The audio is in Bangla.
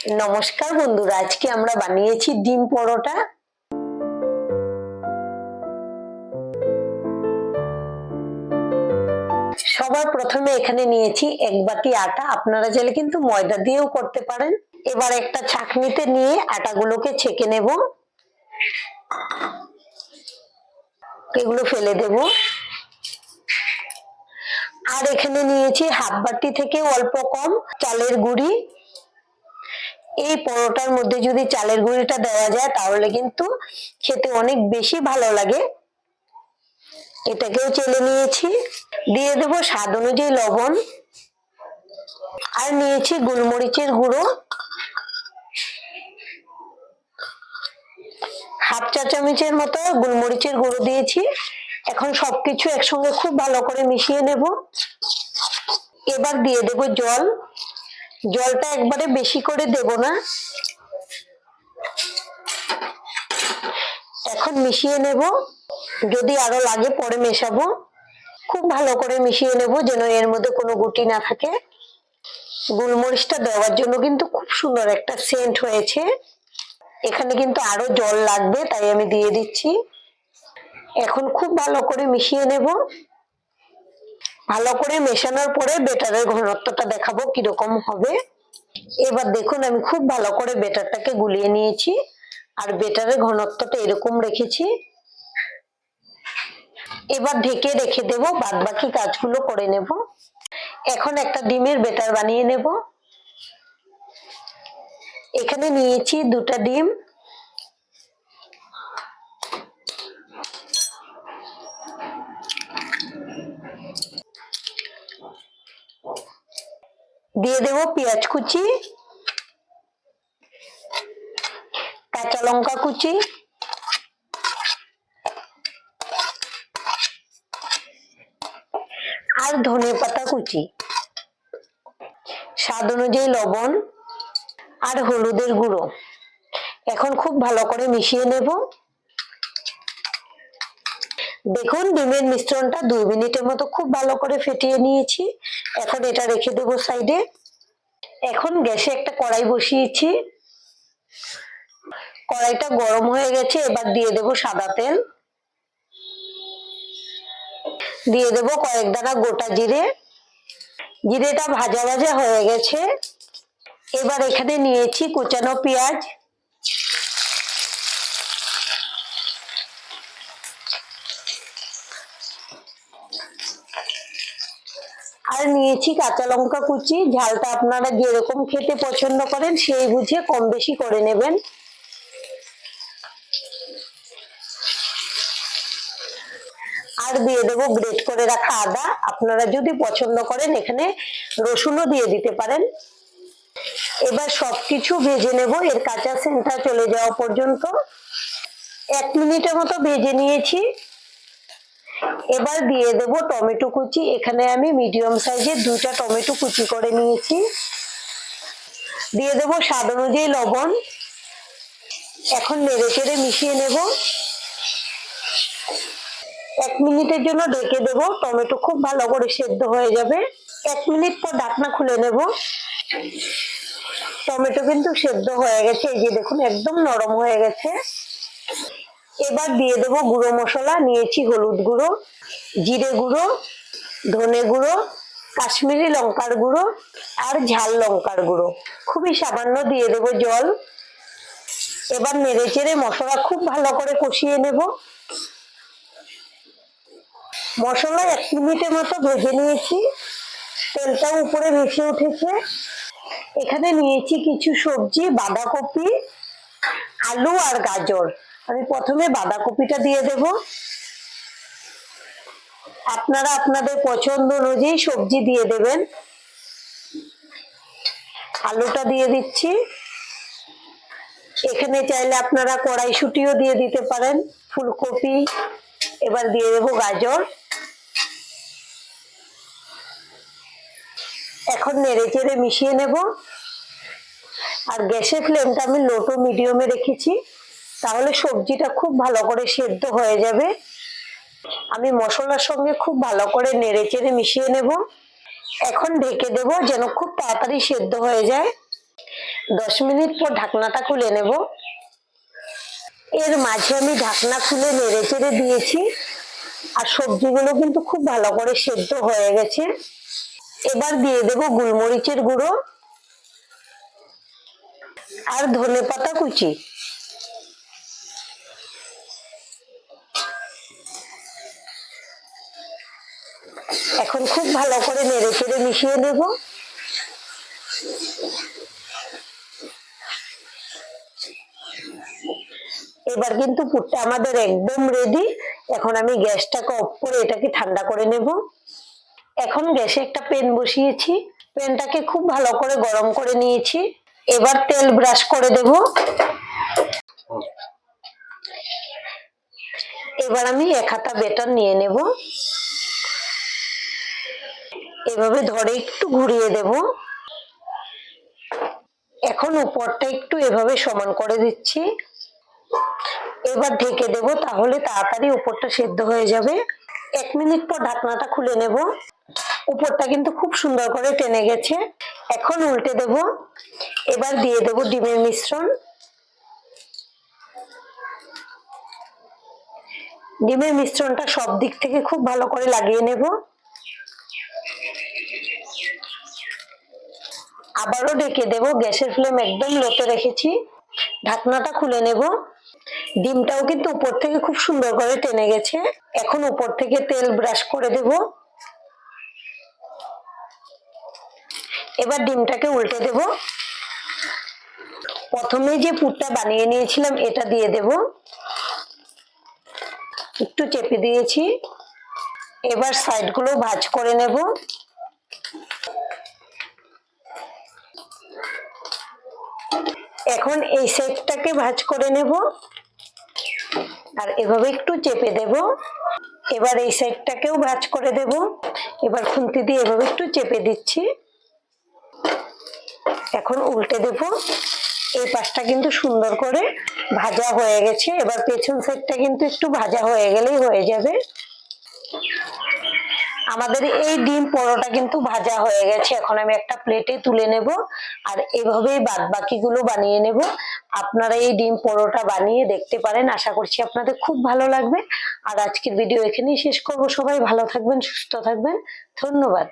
নমস্কার বন্ধুরা, আজকে আমরা বানিয়েছি ডিম পরোটা। সবার প্রথমে এখানে নিয়েছি এক বাটি আটা, আপনারা চাইলে কিন্তু ময়দা দিয়েও করতে পারেন। এবার একটা ছাঁকনিতে নিয়ে আটাগুলোকে ছেঁকে নেব, এগুলো ফেলে দেব। আর এখানে নিয়েছি হাফ বাটি থেকে অল্প কম চালের গুঁড়ি। এই পরোটার মধ্যে যদি চালের গুঁড়িটা দেওয়া যায় তাহলে কিন্তু খেতে অনেক বেশি ভালো লাগে। এটাকেও চেলে নিয়েছি। দিয়ে দেব স্বাদ অনুযায়ী লবণ, আর নিয়েছি গোলমরিচের গুঁড়ো হাফ চা চামচের মতো গোলমরিচের গুঁড়ো দিয়েছি। এখন সবকিছু একসঙ্গে খুব ভালো করে মিশিয়ে নেব। এবার দিয়ে দেব জল। জলটা একবারে বেশি করে দেব না। এখন মিশিয়ে নেব, যদি আরো লাগে পরে মেশাবো। খুব ভালো করে মিশিয়ে নেব যেন এর মধ্যে কোনো গুটি না থাকে। গোলমরিচটা দেওয়ার জন্য কিন্তু খুব সুন্দর একটা সেন্ট হয়েছে। এখানে কিন্তু আরো জল লাগবে, তাই আমি দিয়ে দিচ্ছি। এখন খুব ভালো করে মিশিয়ে নেব। ভালো করে মেশানোর পরে বেটারের ঘনত্বটা দেখাবো কিরকম হবে। এবার দেখুন আমি খুব ভালো করে বেটারটাকে গুলিয়ে নিয়েছি, আর বেটারের ঘনত্বটা এরকম রেখেছি। এবার ঢেকে রেখে দেব, বাদ বাকি কাজগুলো করে নেব। এখন একটা ডিমের বেটার বানিয়ে নেব। এখানে নিয়েছি দুটা ডিম। দিয়ে দেব পেঁয়াজ কুচি, কাঁচা লঙ্কা কুচি, আর ধনে পাতা কুচি, স্বাদ অনুযায়ী লবণ আর হলুদের গুঁড়ো। এখন খুব ভালো করে মিশিয়ে নেব। দেখুন ডিমের মিশ্রণটা 2 মিনিটের মতো খুব ভালো করে ফেটিয়ে নিয়েছি। এখন এটা রেখে দেব সাইডে। এখন গ্যাসে একটা কড়াই বসিয়েছি, কড়াইটা গরম হয়ে গেছে। এবার দিয়ে দেব সাদা তেল, দিয়ে দেব কয়েক দানা গোটা জিরে। জিরেটা ভাজা ভাজা হয়ে গেছে। এবার এখানে নিয়েছি কুচানো পেঁয়াজ, আর নিয়েছি কাঁচা লঙ্কা কুচি। ঝালটা আপনারা যেরকম খেতে পছন্দ করেন সেই বুঝে কম বেশি করে নেবেন। আর দিয়ে দেবো গ্রেট করে রাখা আদা। আপনারা যদি পছন্দ করেন এখানে রসুনও দিয়ে দিতে পারেন। এবার সবকিছু ভেজে নেব এর কাঁচা সেন্টটা চলে যাওয়া পর্যন্ত। 1 মিনিটের মতো ভেজে নিয়েছি। এবার দিয়ে দেব টমেটো কুচি। এখানে আমি মিডিয়াম সাইজের 2টা টমেটো কুচি করে নিয়েছি। দিয়ে দেব স্বাদ অনুযায়ী লবণ। এখন নেড়ে চেড়ে মিশিয়ে নেব। 1 মিনিটের জন্য ঢেকে দেব, টমেটো খুব ভালো করে সেদ্ধ হয়ে যাবে। 1 মিনিট পর ঢাকনা খুলে নেব। টমেটো কিন্তু সেদ্ধ হয়ে গেছে, এই যে দেখুন একদম নরম হয়ে গেছে। এবার দিয়ে দেব গুঁড়ো মশলা। নিয়েছি হলুদ গুঁড়ো, জিরে গুঁড়ো, ধনে গুঁড়ো, কাশ্মীরি লঙ্কার গুঁড়ো আর ঝাল লঙ্কার গুঁড়ো। খুবই সামান্য দিয়ে দেব জল। এবার নেড়ে চেড়ে মশলা খুব ভালো করে কষিয়ে নেব। মশলা 1 মিনিটের মতো ভেজে নিয়েছি, তেলটাও উপরে ভেসে উঠেছে। এখানে নিয়েছি কিছু সবজি, বাঁধাকপি, আলু আর গাজর। আমি প্রথমে বাঁধাকপিটা দিয়ে দেব। আপনারা আপনাদের পছন্দ অনুযায়ী সবজি দিয়ে দেবেন। আলুটা দিয়ে দিচ্ছি। এখানে চাইলে আপনারা কড়াইশুঁটিও দিয়ে দিতে পারেন, ফুলকপি। এবার দিয়ে দেব গাজর। এখন নেড়ে চেড়ে মিশিয়ে নেব। আর গ্যাসের ফ্লেমটা আমি লো টু মিডিয়ামে রেখেছি, তাহলে সবজিটা খুব ভালো করে সেদ্ধ হয়ে যাবে। আমি মশলার সঙ্গে খুব ভালো করে নেড়ে চেড়ে মিশিয়ে নেব। এখন ঢেকে দেব যেন খুব তাড়াতাড়ি সেদ্ধ হয়ে যায়। 10 মিনিট পর ঢাকনাটা খুলে নেব। এর মাঝে আমি ঢাকনা খুলে নেড়ে চেড়ে দিয়েছি, আর সবজিগুলো কিন্তু খুব ভালো করে সেদ্ধ হয়ে গেছে। এবার দিয়ে দেব গোলমরিচের গুঁড়ো আর ধনেপাতা কুচি। এখন খুব ভালো করে নেড়ে চেড়ে মিশিয়ে নেব। এবার কিন্তু পুরটা আমাদের একদম রেডি। এখন আমি গ্যাসটাকে অফ করে এটাকে ঠান্ডা করে নেব। এখন গ্যাসে একটা প্যান বসিয়েছি, প্যানটাকে খুব ভালো করে গরম করে নিয়েছি। এবার তেল ব্রাশ করে দেব। এবার আমি 1 হাতা বেটার নিয়ে নেব, এভাবে ধরে একটু ঘুরিয়ে দেব। এখন উপরটা একটু এভাবে সমান করে দিচ্ছি। এবার ঢেকে দেব, তাহলে তাড়াতাড়ি উপরটা সেদ্ধ হয়ে যাবে। 1 মিনিট পর ঢাকনাটা খুলে নেব। উপরটা কিন্তু খুব সুন্দর করে টেনে গেছে। এখন উল্টে দেব। এবার দিয়ে দেব ডিমের মিশ্রণ। ডিমের মিশ্রণটা সব দিক থেকে খুব ভালো করে লাগিয়ে নেব। আবারও ঢেকে দেব, গ্যাসের ফ্লেম একদম লোতে রেখেছি। ঢাকনাটা খুলে নেব। ডিমটাও কিন্তু উপর থেকে খুব সুন্দর করে টেনে গেছে। এখন উপর থেকে তেল ব্রাশ করে দেব। এবার ডিমটাকে উল্টে দেব। প্রথমে যে পুরটা বানিয়ে নিয়েছিলাম এটা দিয়ে দেব, একটু চেপে দিয়েছি। এবার সাইডগুলো ভাঁজ করে নেব। এখন এই সাইডটাকে ভাঁজ করে নেব, আর এভাবে একটু চেপে দেব। এবার এই সাইডটাকেও ভাঁজ করে দেব। এবার খুন্তি দিয়ে এভাবে একটু চেপে দিচ্ছি। এখন উল্টে দেব। এই পাশটা কিন্তু সুন্দর করে ভাজা হয়ে গেছে। এবার পেছন সাইডটা কিন্তু একটু ভাজা হয়ে গেলেই হয়ে যাবে। আমাদের এই ডিম পরোটা কিন্তু ভাজা হয়ে গেছে। এখন আমি একটা প্লেটে তুলে নেব, আর এভাবেই বাদ বাকিগুলো বানিয়ে নেব। আপনারা এই ডিম পরোটা বানিয়ে দেখতে পারেন, আশা করছি আপনাদের খুব ভালো লাগবে। আর আজকের ভিডিও এখানেই শেষ করব। সবাই ভালো থাকবেন, সুস্থ থাকবেন। ধন্যবাদ।